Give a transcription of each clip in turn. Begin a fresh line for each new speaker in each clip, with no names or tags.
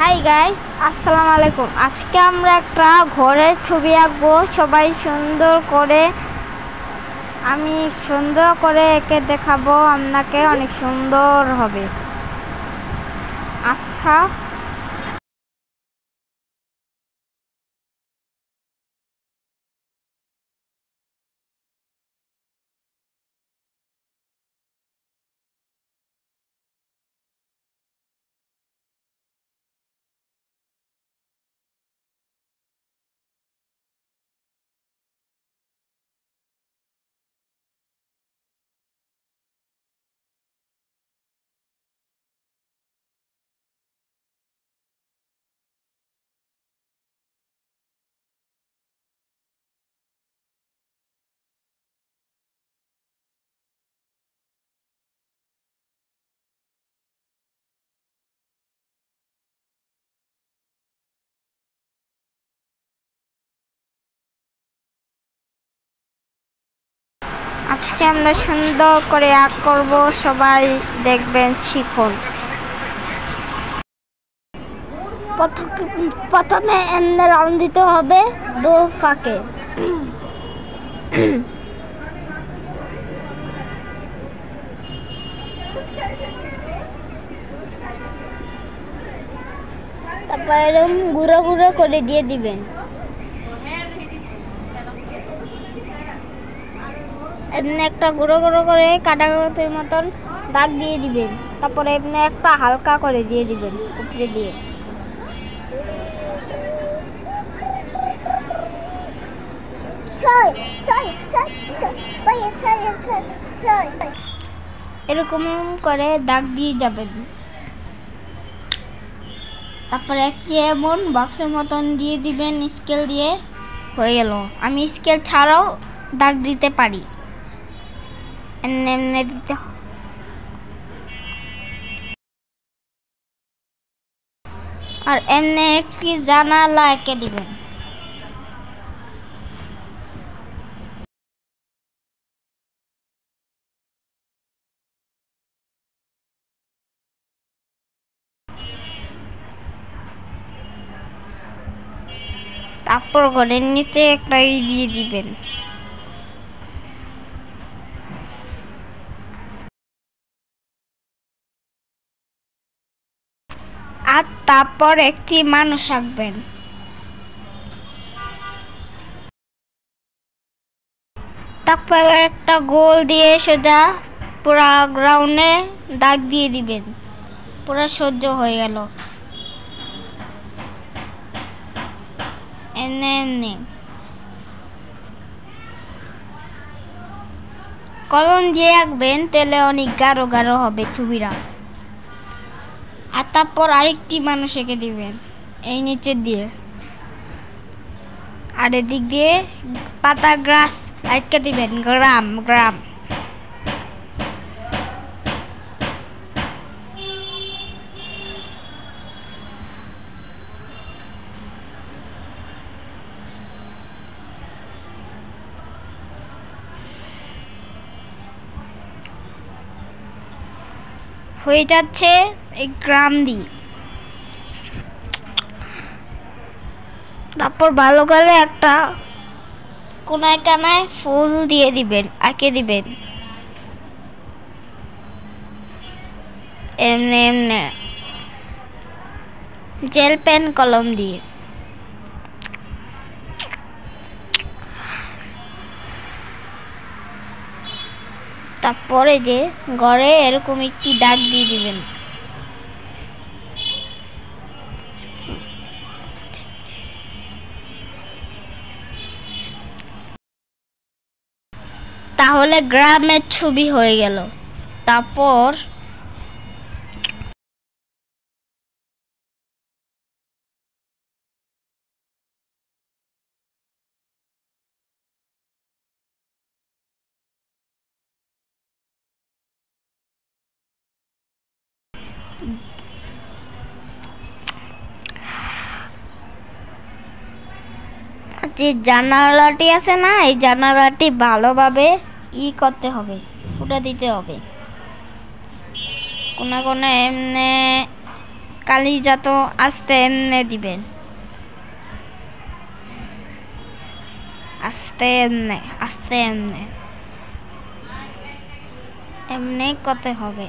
Hi guys, আসসালামু আলাইকুম। আজকে আমরা একটা ঘরের ছবি আঁকবো। সবাই সুন্দর করে, আমি সুন্দর করে এঁকে দেখাবো আপনাকে, অনেক সুন্দর হবে। আচ্ছা, আজকে আমরা সুন্দর করে আঁক করব, সবাই দেখবেন, শিখুন। প্রথমে এমনি রাউন্ড দিতে হবে দু ফাঁকে। তারপর এরকম গুঁড়ো গুঁড়ো করে দিয়ে দিবেন। এমনি একটা গুঁড়ো গুঁড়ো করে কাটাকাটির মতন দাগ দিয়ে দিবেন। তারপরে এমনি একটা হালকা করে দিয়ে দিবেন উপরে দিয়ে। এরকম করে দাগ দিয়ে যাবেন। তারপরে একটি এমন বক্সের মতন দিয়ে দিবেন স্কেল দিয়ে। হয়ে গেল। আমি স্কেল ছাড়াও দাগ দিতে পারি। এমনি এমনি দিতে, আর এমনি একটি জানালা এঁকে দিবেন। তারপর ঘরের নিচে একটা দিয়ে দিবেন। আর তারপর একটি মানুষ আঁকবেন। তারপর একটা গোল দিয়ে সোজা পুরা গ্রাউন্ডে দাগ দিয়ে দিবেন। পুরা সহ্য হয়ে গেল। এমনি এমনি কলম দিয়ে আঁকবেন, তাহলে অনেক গাঢ় গাঢ় হবে ছবিটা। আর তারপর আরেকটি মানুষ এঁকে দিবেন এই নিচের দিয়ে, আর এদিক দিয়ে পাতা গ্রাস আটকে দিবেন। গ্রাম গ্রাম হয়ে যাচ্ছে এই গ্রাম দিয়ে। তারপর ভালো করে একটা কোনায় কানায় ফুল দিয়ে দিবেন, আঁকে দিবেন এমনি এমনি জেল পেন কলম দিয়ে। তারপরে যে ঘরে এরকম একটি দাগ দিয়ে দিবেন। তাহলে গ্রামের ছবি হয়ে গেল। তারপর যে জানালাটি আছে না, এই জানালাটি ভালোভাবে করতে হবে, ফুটা দিতে হবে। কোনা কোনা এমনি কালিজাত আস্তে এমনি দিবেন, আস্তে এমনি আস্তে এমনি এমনি করতে হবে।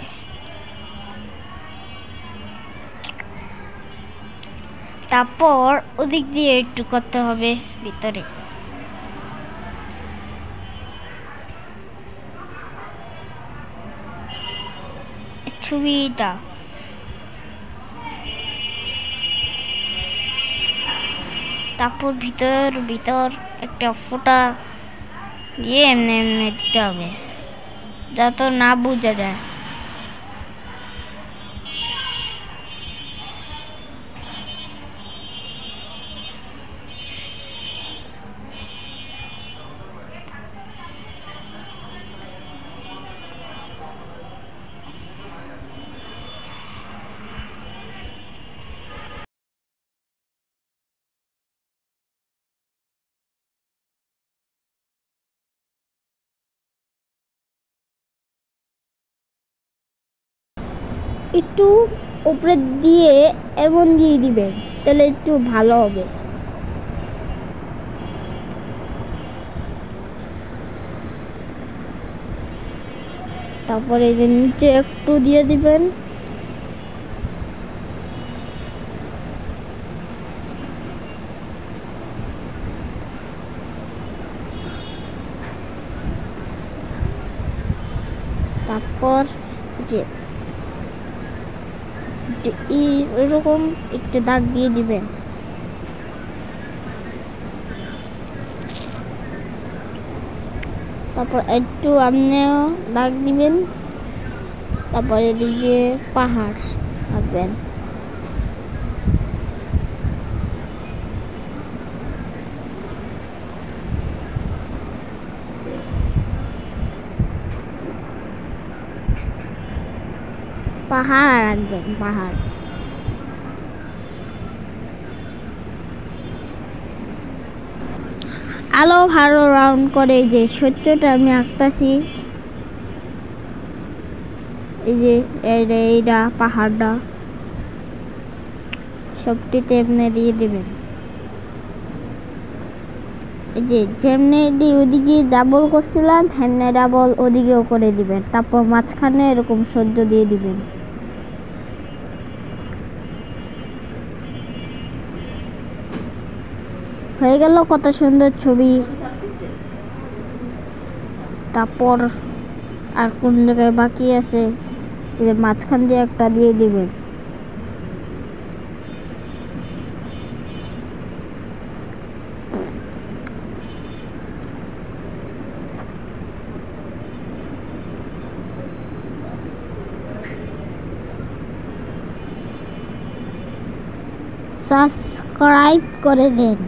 তারপর ওদিক দিয়ে একটু করতে হবে ভিতরে। ছবিটা তারপর ভিতর একটা ফোঁটা দিয়ে এমনি এমনি দিতে হবে যাতে না বোঝা যায়। একটু উপরে দিয়ে এমন দিয়ে দিবেন, তাহলে একটু ভালো হবে। তারপরে এই যে নিচে একটু দিয়ে দিবেন। তারপর যে এরকম একটু দাগ দিয়ে দিবেন। তারপর একটু আপনিও দাগ দিবেন। তারপর এদিকে পাহাড় আঁকবেন। পাহাড় আঁকবেন, পাহাড়। আলো ভালো রাউন্ড করে এই যে সূর্যটা আমি আঁকতাছি, এই যে এইটা পাহাড়টা সবটিতে এমনি দিয়ে দিবেন। এই যে যেমনি ওদিকে ডাবল করছিলাম হেমনে ডাবল ওদিকেও করে দিবেন। তারপর মাঝখানে এরকম সূর্য দিয়ে দিবেন। হয়ে গেল কত সুন্দর ছবি। তারপর আর কোন জায়গায় বাকি আছে, এই যে মাঝখান দিয়ে একটা দিয়ে দিবেন। সাবস্ক্রাইব করে দেন।